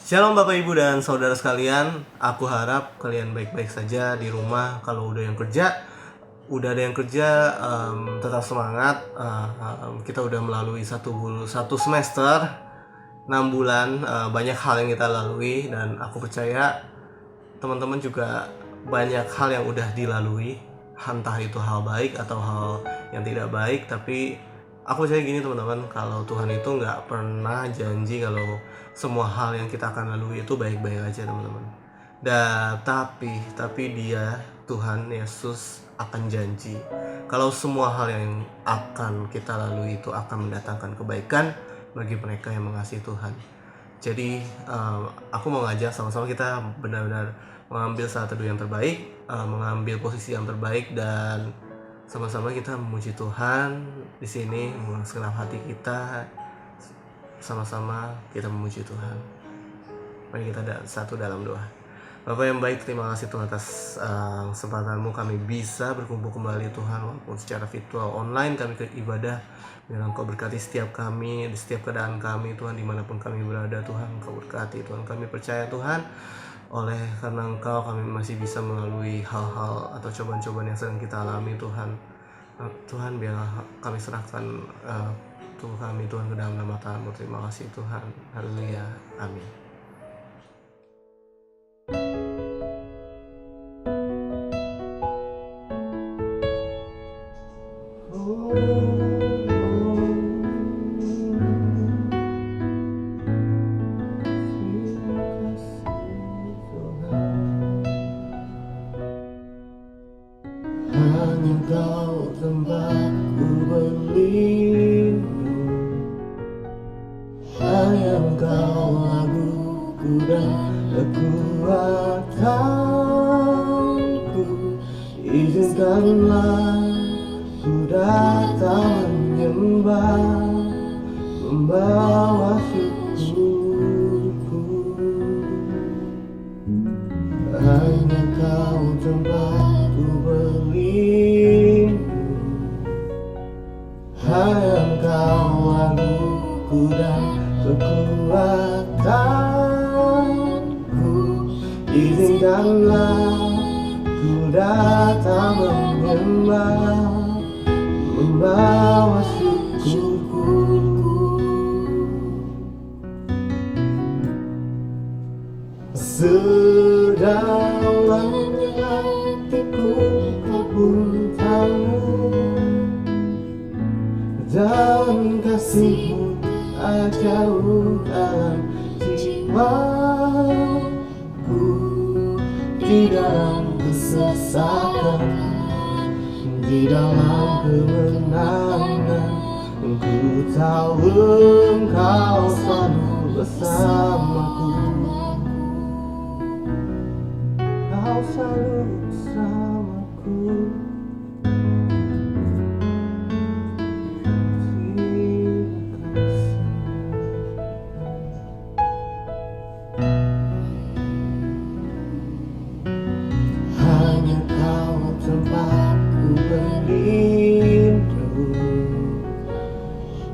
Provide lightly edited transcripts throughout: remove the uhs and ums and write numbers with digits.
Shalom Bapak Ibu dan Saudara sekalian. Aku harap kalian baik-baik saja di rumah. Kalau udah ada yang kerja, tetap semangat. Kita udah melalui satu semester, 6 bulan, banyak hal yang kita lalui. Dan aku percaya teman-teman juga banyak hal yang udah dilalui, entah itu hal baik atau hal yang tidak baik. Tapi aku percaya gini teman-teman, kalau Tuhan itu gak pernah janji kalau semua hal yang kita akan lalui itu baik-baik aja teman-teman. Tapi dia, Tuhan Yesus akan janji kalau semua hal yang akan kita lalui itu akan mendatangkan kebaikan bagi mereka yang mengasihi Tuhan. Jadi aku mau ngajak sama-sama kita benar-benar mengambil saat teduh yang terbaik, mengambil posisi yang terbaik, dan sama-sama kita memuji Tuhan di sini, mengenap hati kita. Sama-sama kita memuji Tuhan. Mari kita satu dalam doa. Bapa yang baik, terima kasih Tuhan atas kesempatan-Mu kami bisa berkumpul kembali Tuhan, walaupun secara virtual online kami ke ibadah. Biar Engkau berkati setiap kami, di setiap keadaan kami Tuhan, dimanapun kami berada Tuhan, Engkau berkati Tuhan. Kami percaya Tuhan, oleh karena Engkau kami masih bisa melalui hal-hal atau cobaan-cobaan yang sedang kita alami Tuhan. Tuhan, biarlah kami serahkan tubuh kami Tuhan ke dalam nama Tuhan-Mu. Terima kasih Tuhan. Haleluya. Amin. Hanya Kau tempatku berlindung, hanya Engkau laguku dan kekuatanku. Izinkanlah ku datang menyembah, membawa syukurku. Hanya Kau tempatku berlindung, hanya Engkau laguku dan kekuatanku. Izinkanlah ku datang menyembah, membawa syukurku. Sedalamnya hatiku Kau pun tahu, dan kasih-Mu tak jauh dalam jiwaku. Di dalam kesesakan, di dalam kemenangan, ku tahu Engkau selalu bersamaku. Kau selalu bersamaku. Hanya Kau tempatku berlindung,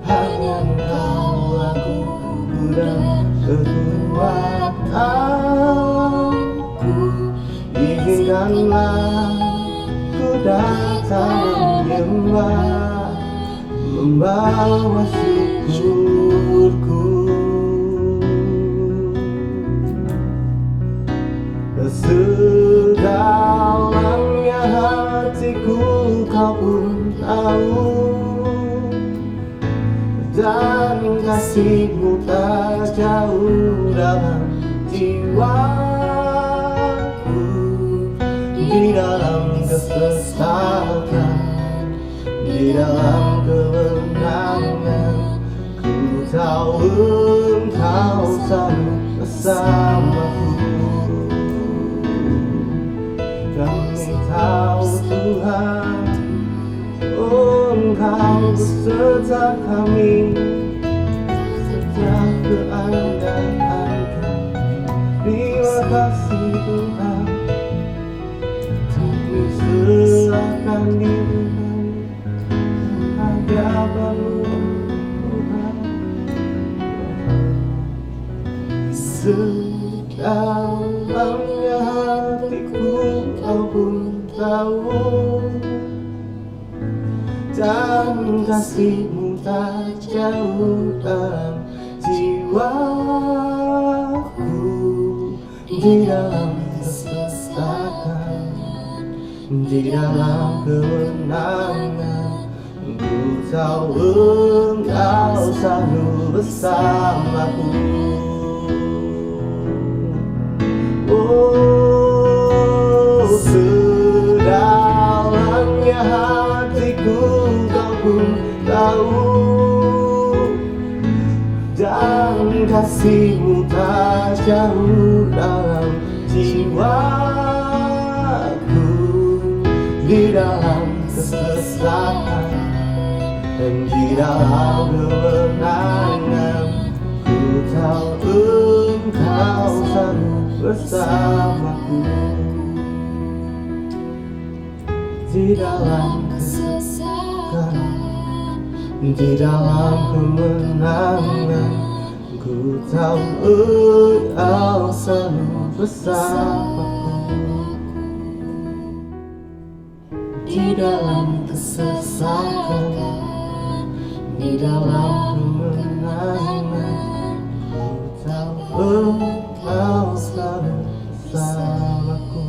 hanya Engkau laguku dan kekuatanku. Izinkanlah ku datang menyembah, membawa syukurku. Sedalamnya hatiku Kau pun tahu, dan kasih-Mu tak jauh dalam jiwaku. Di dalam kesesakan, di dalam kemenangan, ku tahu Engkau selalu bersamaku. Kami tahu Tuhan, oh Engkau beserta kami setiap keadaan. Terima kasih Tuhan, kami serahkan diri hadapan-Mu Tuhan. sedalamnya hatiku kau pun tahu, dan kasihmu tak jauh dalam jiwaku. Di dalam kesesakan, di dalam kemenangan, ku tahu Engkau selalu bersamaku. Oh, sedalamnya hatiku kau pun tahu, dan kasihmu tak jauh dalam jiwaku. Di dalam kesesakan dan di dalam kemenangan, ku tahu Engkau selalu bersamaku. Di dalam kesesakan, di dalam kemenangan, ku tahu Engkau selalu bersamaku. Di dalam kesesakan, di dalam kemenangan, ku tahu Engkau selalu bersamaku.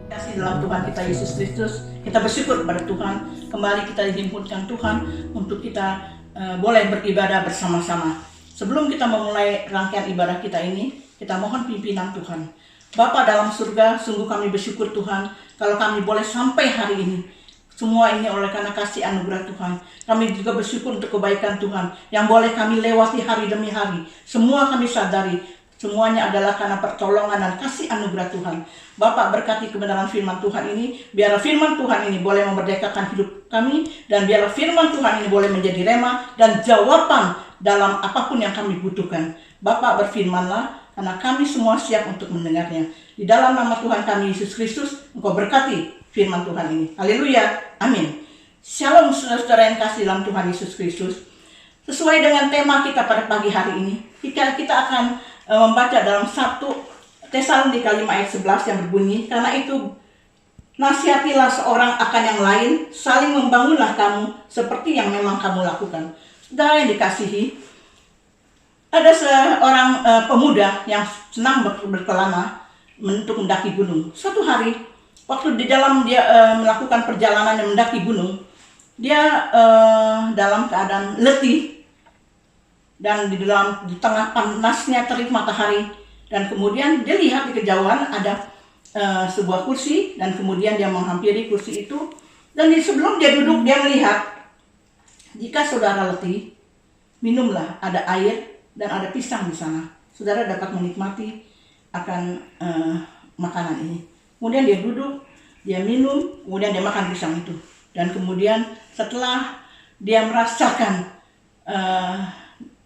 Kasih dalam Tuhan kita Yesus Kristus, kita bersyukur kepada Tuhan. Kembali kita dihimpunkan Tuhan untuk kita boleh beribadah bersama-sama. Sebelum kita memulai rangkaian ibadah kita ini, kita mohon pimpinan Tuhan. Bapa dalam surga, sungguh kami bersyukur Tuhan kalau kami boleh sampai hari ini. Semua ini oleh karena kasih anugerah Tuhan. Kami juga bersyukur untuk kebaikan Tuhan yang boleh kami lewati hari demi hari. Semua kami sadari, semuanya adalah karena pertolongan dan kasih anugerah Tuhan. Bapak berkati kebenaran firman Tuhan ini, biarlah firman Tuhan ini boleh memerdekakan hidup kami, dan biarlah firman Tuhan ini boleh menjadi rema dan jawaban dalam apapun yang kami butuhkan. Bapak berfirmanlah, karena kami semua siap untuk mendengarnya. Di dalam nama Tuhan kami Yesus Kristus, Engkau berkati firman Tuhan ini. Haleluya, amin. Shalom saudara-saudara yang kasih dalam Tuhan Yesus Kristus. Sesuai dengan tema kita pada pagi hari ini, kita akan membaca dalam 1 Tesalonika 5 ayat 11 yang berbunyi, karena itu nasihatilah seorang akan yang lain, saling membangunlah kamu seperti yang memang kamu lakukan. Saudara yang dikasihi, ada seorang pemuda yang senang berkelana untuk mendaki gunung. Suatu hari, waktu di dalam dia melakukan perjalanan yang mendaki gunung, dia dalam keadaan letih, dan di tengah panasnya terik matahari, dan kemudian dia lihat di kejauhan ada sebuah kursi, dan kemudian dia menghampiri kursi itu, dan sebelum dia duduk dia melihat, jika saudara letih, minumlah, ada air dan ada pisang di sana. Saudara dapat menikmati akan makanan ini. Kemudian dia duduk, dia minum, kemudian dia makan pisang itu, dan kemudian setelah dia merasakan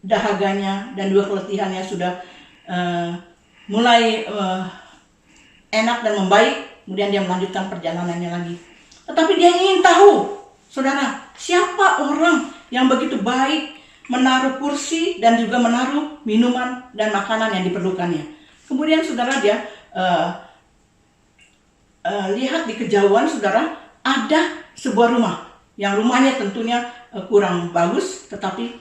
dahaganya dan juga keletihannya sudah mulai enak dan membaik, kemudian dia melanjutkan perjalanannya lagi. Tetapi dia ingin tahu, saudara, siapa orang yang begitu baik menaruh kursi dan juga menaruh minuman dan makanan yang diperlukannya. Kemudian saudara, dia lihat di kejauhan, saudara, ada sebuah rumah, yang rumahnya tentunya kurang bagus, tetapi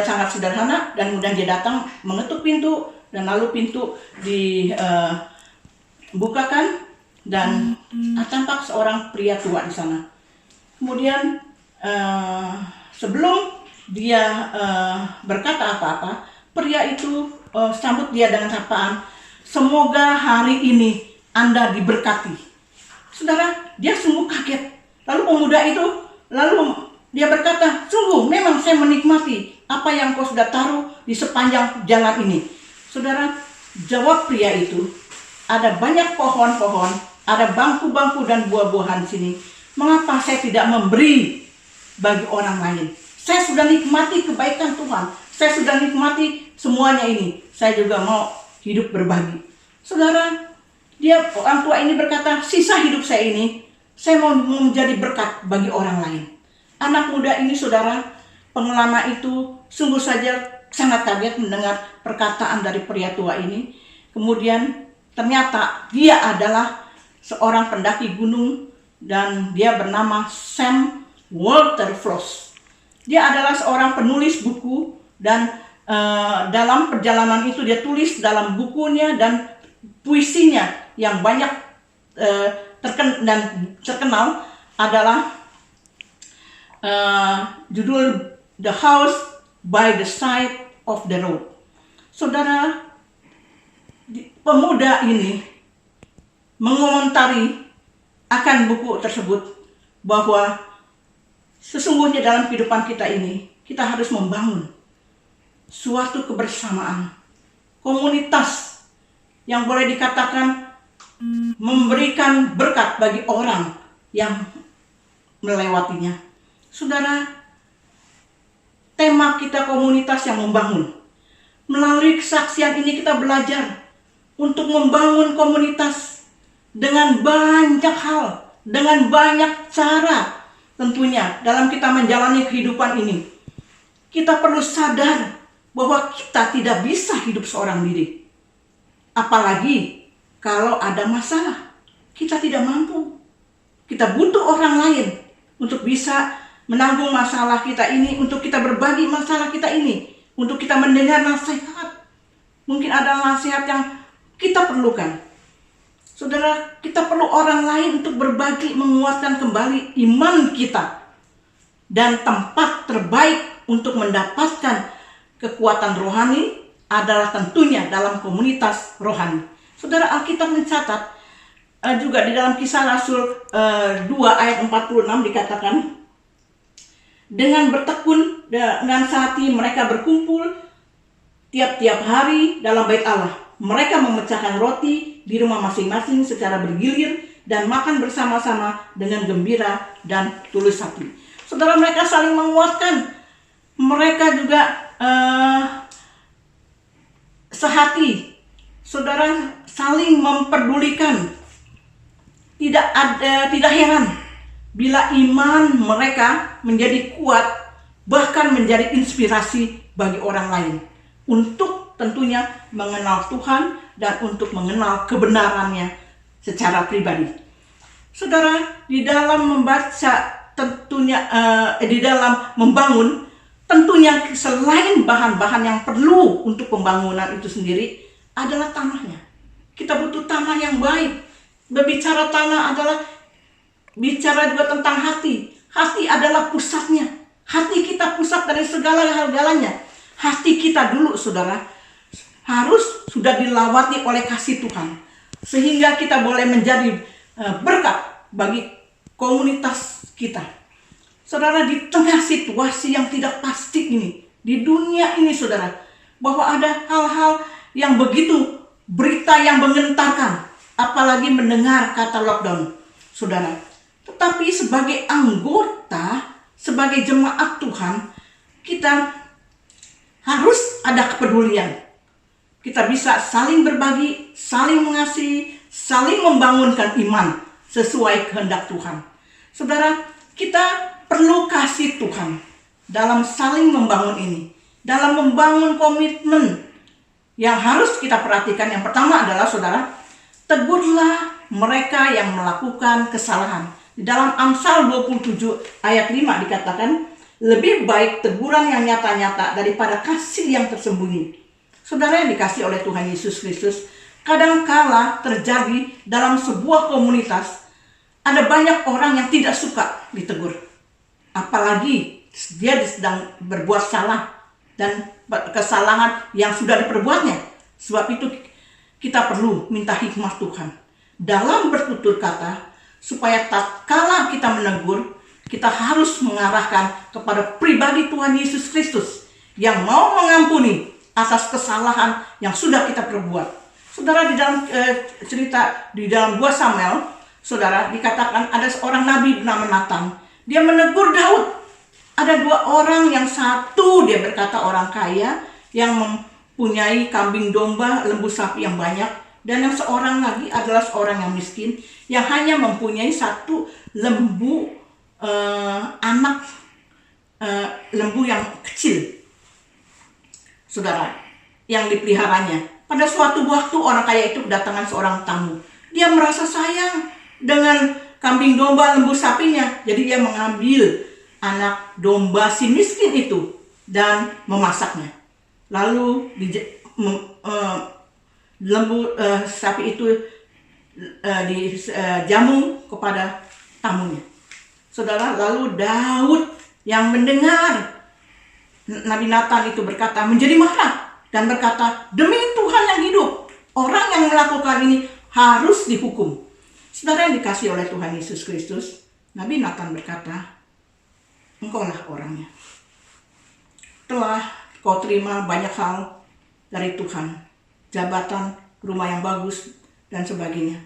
sangat sederhana, dan kemudian dia datang mengetuk pintu, dan lalu pintu dibukakan, dan tampak seorang pria tua di sana. Kemudian sebelum dia berkata apa-apa, pria itu sambut dia dengan sapaan, "Semoga hari ini Anda diberkati." Saudara, dia sungguh kaget. Lalu pemuda itu, dia berkata, "Sungguh memang saya menikmati apa yang kau sudah taruh di sepanjang jalan ini." Saudara, jawab pria itu, "Ada banyak pohon-pohon, ada bangku-bangku dan buah-buahan di sini. Mengapa saya tidak memberi bagi orang lain? Saya sudah nikmati kebaikan Tuhan. Saya sudah nikmati semuanya ini. Saya juga mau hidup berbagi." Saudara, orang tua ini berkata, "Sisa hidup saya ini, Saya mau menjadi berkat bagi orang lain. Anak muda ini saudara, pengelana itu sungguh saja sangat kaget mendengar perkataan dari pria tua ini. Kemudian ternyata dia adalah seorang pendaki gunung dan dia bernama Sam Walter Foss. Dia adalah seorang penulis buku dan dalam perjalanan itu dia tulis dalam bukunya dan puisinya yang banyak terkenal adalah judul The House by the Side of the Road. Saudara, pemuda ini mengomentari akan buku tersebut bahwa sesungguhnya dalam kehidupan kita ini kita harus membangun suatu kebersamaan, komunitas yang boleh dikatakan memberikan berkat bagi orang yang melewatinya. Saudara, tema kita komunitas yang membangun. Melalui kesaksian ini kita belajar untuk membangun komunitas dengan banyak hal, dengan banyak cara tentunya dalam kita menjalani kehidupan ini. Kita perlu sadar bahwa kita tidak bisa hidup seorang diri. Apalagi kalau ada masalah, kita tidak mampu. Kita butuh orang lain untuk bisa menanggung masalah kita ini, untuk kita berbagi masalah kita ini, untuk kita mendengar nasihat. Mungkin ada nasihat yang kita perlukan. Saudara, kita perlu orang lain untuk berbagi, menguatkan kembali iman kita. Dan tempat terbaik untuk mendapatkan kekuatan rohani adalah tentunya dalam komunitas rohani. Saudara, Alkitab mencatat juga di dalam Kisah Rasul 2 ayat 46 dikatakan, dengan bertekun dengan sehati mereka berkumpul tiap-tiap hari dalam bait Allah. Mereka memecahkan roti di rumah masing-masing secara bergilir dan makan bersama-sama dengan gembira dan tulus hati. Saudara, mereka saling menguatkan. Mereka juga sehati. Saudara, saling memperdulikan. Tidak heran bila iman mereka menjadi kuat, bahkan menjadi inspirasi bagi orang lain untuk tentunya mengenal Tuhan dan untuk mengenal kebenarannya secara pribadi. Saudara, di dalam membaca tentunya di dalam membangun, tentunya selain bahan-bahan yang perlu untuk pembangunan itu sendiri adalah tanahnya. Kita butuh tanah yang baik. Berbicara tanah adalah bicara juga tentang hati. Hati adalah pusatnya. Hati kita pusat dari segala hal-galanya. Hati kita dulu, saudara, harus sudah dilawati oleh kasih Tuhan. Sehingga kita boleh menjadi berkat bagi komunitas kita. Saudara, di tengah situasi yang tidak pasti ini, di dunia ini saudara, bahwa ada hal-hal yang begitu, berita yang menggentarkan, apalagi mendengar kata lockdown, saudara. Tetapi sebagai anggota, sebagai jemaat Tuhan, kita harus ada kepedulian. Kita bisa saling berbagi, saling mengasihi, saling membangunkan iman sesuai kehendak Tuhan. Saudara, kita perlu kasih Tuhan dalam saling membangun ini, dalam membangun komitmen yang harus kita perhatikan. Yang pertama adalah saudara, tegurlah mereka yang melakukan kesalahan. Di dalam Amsal 27 ayat 5 dikatakan, lebih baik teguran yang nyata-nyata daripada kasih yang tersembunyi. Saudara yang dikasih oleh Tuhan Yesus Kristus, kadangkala terjadi dalam sebuah komunitas, ada banyak orang yang tidak suka ditegur. Apalagi dia sedang berbuat salah dan kesalahan yang sudah diperbuatnya. Sebab itu kita perlu minta hikmah Tuhan dalam bertutur kata, supaya tatkala kita menegur, kita harus mengarahkan kepada pribadi Tuhan Yesus Kristus yang mau mengampuni atas kesalahan yang sudah kita perbuat. Saudara, di dalam cerita di dalam 2 Samuel, saudara, dikatakan ada seorang nabi bernama Nathan. Dia menegur Daud. Ada 2 orang, yang satu dia berkata orang kaya yang mempunyai kambing domba, lembu sapi yang banyak. Dan yang seorang lagi adalah seorang yang miskin yang hanya mempunyai satu lembu anak lembu yang kecil, saudara, yang dipeliharanya. Pada suatu waktu orang kaya itu kedatangan seorang tamu. Dia merasa sayang dengan kambing domba, lembu sapinya. Jadi dia mengambil anak domba si miskin itu dan memasaknya. Lalu lembu sapi itu dijamu kepada tamunya. Saudara, lalu Daud yang mendengar Nabi Nathan itu berkata menjadi marah dan berkata, demi Tuhan yang hidup, orang yang melakukan ini harus dihukum. Saudara yang dikasihi oleh Tuhan Yesus Kristus, Nabi Nathan berkata, engkaulah orangnya. Telah kau terima banyak hal dari Tuhan, jabatan, rumah yang bagus, dan sebagainya.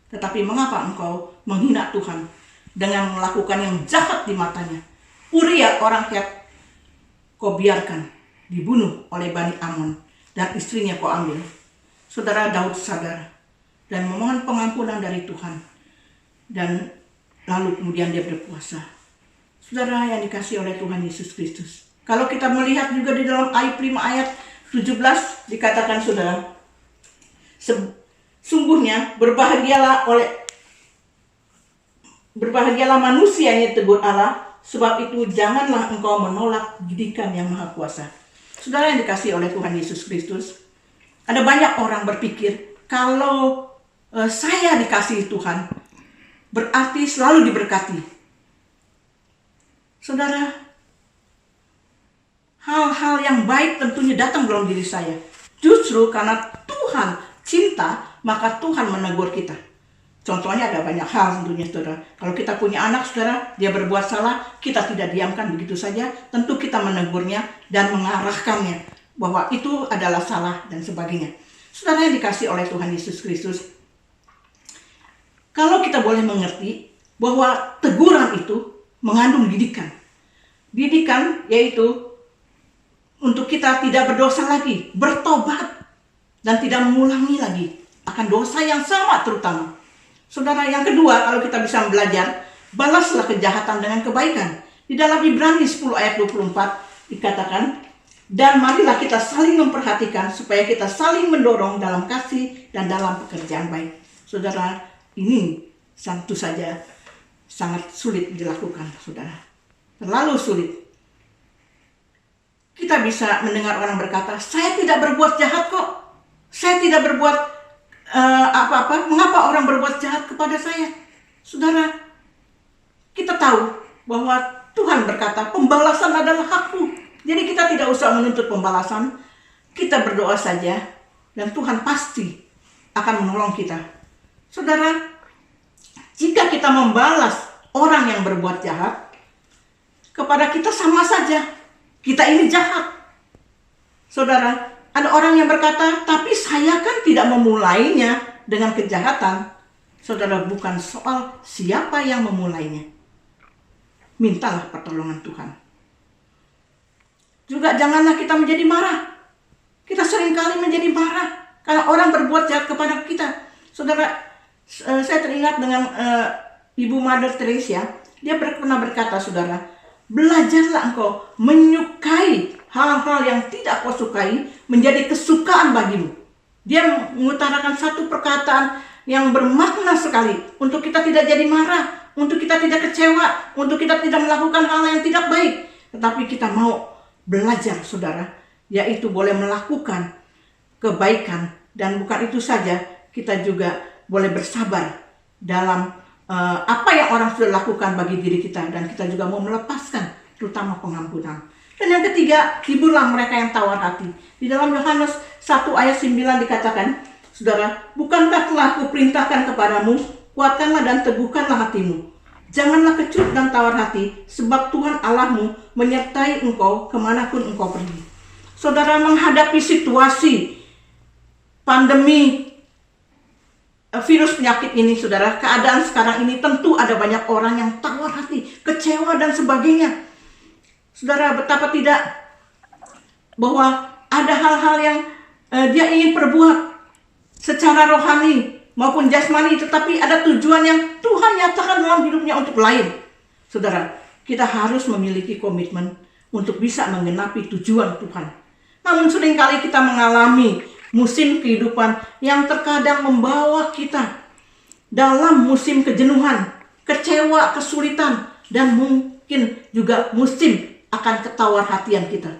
Tetapi mengapa engkau menghina Tuhan dengan melakukan yang jahat di matanya? Uria orang Het kau biarkan dibunuh oleh Bani Amon, dan istrinya kau ambil. Saudara, Daud sadar dan memohon pengampunan dari Tuhan, dan lalu kemudian dia berpuasa. Saudara yang dikasihi oleh Tuhan Yesus Kristus, kalau kita melihat juga di dalam Ayub 5 ayat 17 dikatakan, saudara, sungguhnya berbahagialah manusia yang ditegur Allah, sebab itu janganlah engkau menolak didikan yang maha kuasa. Saudara yang dikasihi oleh Tuhan Yesus Kristus, ada banyak orang berpikir kalau saya dikasihi Tuhan berarti selalu diberkati. Saudara, hal-hal yang baik tentunya datang dalam diri saya. Justru karena Tuhan cinta, maka Tuhan menegur kita. Contohnya ada banyak hal tentunya, saudara. Kalau kita punya anak, saudara, dia berbuat salah, kita tidak diamkan begitu saja. Tentu kita menegurnya dan mengarahkannya bahwa itu adalah salah dan sebagainya. Saudara yang dikasihi oleh Tuhan Yesus Kristus, kalau kita boleh mengerti bahwa teguran itu mengandung didikan. Didikan yaitu untuk kita tidak berdosa lagi, bertobat, dan tidak mengulangi lagi akan dosa yang sama terutama. Saudara, yang kedua, kalau kita bisa belajar, balaslah kejahatan dengan kebaikan. Di dalam Ibrani 10 ayat 24 dikatakan, dan marilah kita saling memperhatikan supaya kita saling mendorong dalam kasih dan dalam pekerjaan baik. Saudara, ini tentu saja sangat sulit dilakukan, saudara. Terlalu sulit. Kita bisa mendengar orang berkata, saya tidak berbuat jahat kok. Saya tidak berbuat apa-apa, mengapa orang berbuat jahat kepada saya? Saudara, kita tahu bahwa Tuhan berkata, pembalasan adalah hakku. Jadi kita tidak usah menuntut pembalasan, kita berdoa saja, dan Tuhan pasti akan menolong kita. Saudara, jika kita membalas orang yang berbuat jahat, kepada kita sama saja, kita ini jahat. Saudara, ada orang yang berkata, tapi saya kan tidak memulainya dengan kejahatan. Saudara, bukan soal siapa yang memulainya. Mintalah pertolongan Tuhan. Juga janganlah kita menjadi marah. Kita seringkali menjadi marah karena orang berbuat jahat kepada kita. Saudara, saya teringat dengan Ibu Mother Teresa. Dia pernah berkata, saudara, belajarlah engkau menyukai hal-hal yang tidak kau sukai menjadi kesukaan bagimu. Dia mengutarakan satu perkataan yang bermakna sekali untuk kita tidak jadi marah, untuk kita tidak kecewa, untuk kita tidak melakukan hal yang tidak baik. Tetapi kita mau belajar, saudara, yaitu boleh melakukan kebaikan. Dan bukan itu saja, kita juga boleh bersabar dalam apa yang orang sudah lakukan bagi diri kita. Dan kita juga mau melepaskan, terutama pengampunan. Dan yang ketiga, hiburlah mereka yang tawar hati. Di dalam Yohanes 1 ayat 9 dikatakan, saudara, bukankah telah kuperintahkan kepadamu, kuatkanlah dan teguhkanlah hatimu. Janganlah kecut dan tawar hati, sebab Tuhan Allahmu menyertai engkau kemanapun engkau pergi. Saudara, menghadapi situasi pandemi virus penyakit ini, saudara, keadaan sekarang ini tentu ada banyak orang yang tawar hati, kecewa dan sebagainya. Saudara, betapa tidak bahwa ada hal-hal yang dia ingin perbuat. secara rohani maupun jasmani, tetapi ada tujuan yang Tuhan nyatakan dalam hidupnya untuk lain. Saudara, kita harus memiliki komitmen untuk bisa menggenapi tujuan Tuhan. Namun seringkali kita mengalami musim kehidupan yang terkadang membawa kita dalam musim kejenuhan, kecewa, kesulitan, dan mungkin juga musim akan ketawar hatian kita.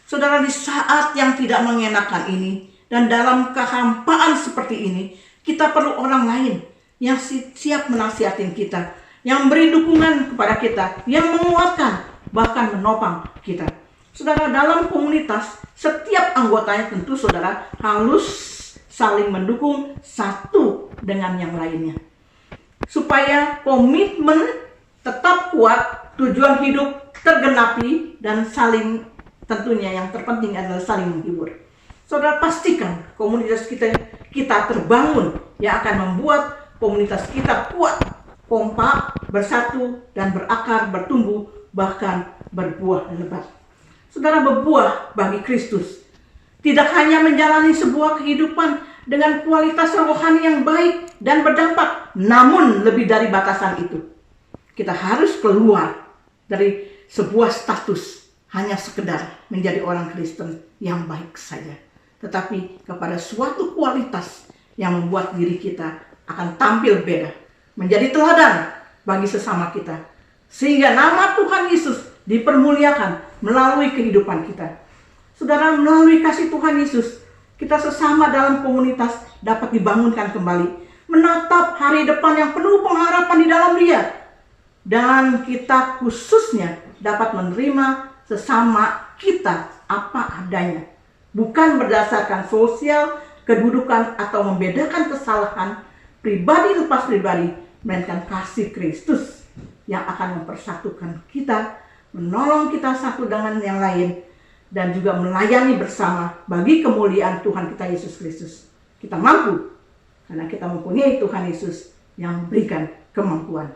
Saudara, di saat yang tidak mengenakan ini dan dalam kehampaan seperti ini, kita perlu orang lain yang siap menasihatin kita, yang beri dukungan kepada kita, yang menguatkan, bahkan menopang kita. Saudara, dalam komunitas, setiap anggotanya tentu saudara harus saling mendukung satu dengan yang lainnya. Supaya komitmen tetap kuat, tujuan hidup tergenapi, dan saling, tentunya yang terpenting adalah saling menghibur. Saudara, pastikan komunitas kita terbangun yang akan membuat komunitas kita kuat, kompak, bersatu, dan berakar, bertumbuh, bahkan berbuah lebat. Saudara, berbuah bagi Kristus tidak hanya menjalani sebuah kehidupan dengan kualitas rohani yang baik dan berdampak, namun lebih dari batasan itu. Kita harus keluar dari sebuah status hanya sekedar menjadi orang Kristen yang baik saja, tetapi kepada suatu kualitas yang membuat diri kita akan tampil beda, menjadi teladan bagi sesama kita, sehingga nama Tuhan Yesus dipermuliakan melalui kehidupan kita. Saudara, melalui kasih Tuhan Yesus, kita sesama dalam komunitas dapat dibangunkan kembali, menatap hari depan yang penuh pengharapan di dalam Dia, dan kita khususnya dapat menerima sesama kita apa adanya, bukan berdasarkan sosial, kedudukan, atau membedakan kesalahan pribadi lepas pribadi, melainkan kasih Kristus yang akan mempersatukan kita, menolong kita satu dengan yang lain, dan juga melayani bersama bagi kemuliaan Tuhan kita Yesus Kristus. Kita mampu karena kita mempunyai Tuhan Yesus yang memberikan kemampuan.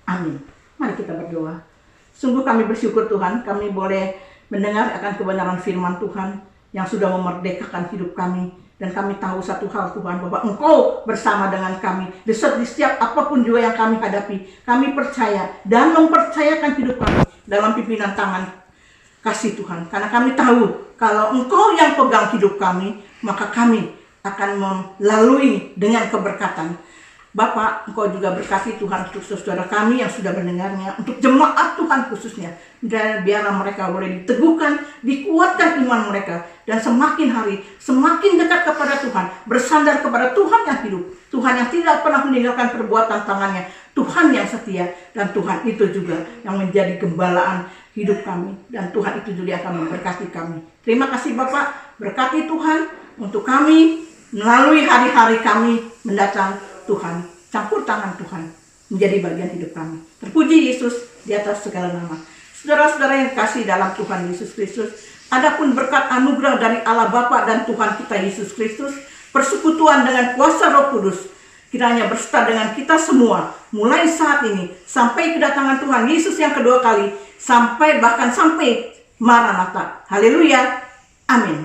Amin. Mari kita berdoa. Sungguh kami bersyukur Tuhan, kami boleh mendengar akan kebenaran firman Tuhan yang sudah memerdekakan hidup kami. Dan kami tahu satu hal Tuhan, bahwa Engkau bersama dengan kami di setiap apapun juga yang kami hadapi. Kami percaya dan mempercayakan hidup kami dalam pimpinan tangan kasih Tuhan. Karena kami tahu kalau Engkau yang pegang hidup kami, maka kami akan melalui dengan keberkatan. Bapak, Engkau juga berkati Tuhan untuk saudara kami yang sudah mendengarnya, untuk jemaat Tuhan khususnya. Dan biarlah mereka boleh diteguhkan, dikuatkan iman mereka. Dan semakin hari, semakin dekat kepada Tuhan, bersandar kepada Tuhan yang hidup. Tuhan yang tidak pernah meninggalkan perbuatan tangannya. Tuhan yang setia, dan Tuhan itu juga yang menjadi gembalaan hidup kami. Dan Tuhan itu juga akan memberkati kami. Terima kasih Bapak, berkati Tuhan untuk kami melalui hari-hari kami mendatang. Tuhan, campur tangan Tuhan menjadi bagian hidup kami. Terpuji Yesus di atas segala nama. Saudara-saudara yang kasih dalam Tuhan Yesus Kristus, adapun berkat anugerah dari Allah Bapa dan Tuhan kita Yesus Kristus, persekutuan dengan kuasa Roh Kudus, kiranya berserta dengan kita semua, mulai saat ini sampai kedatangan Tuhan Yesus yang kedua kali, sampai Maranatha. Haleluya. Amin.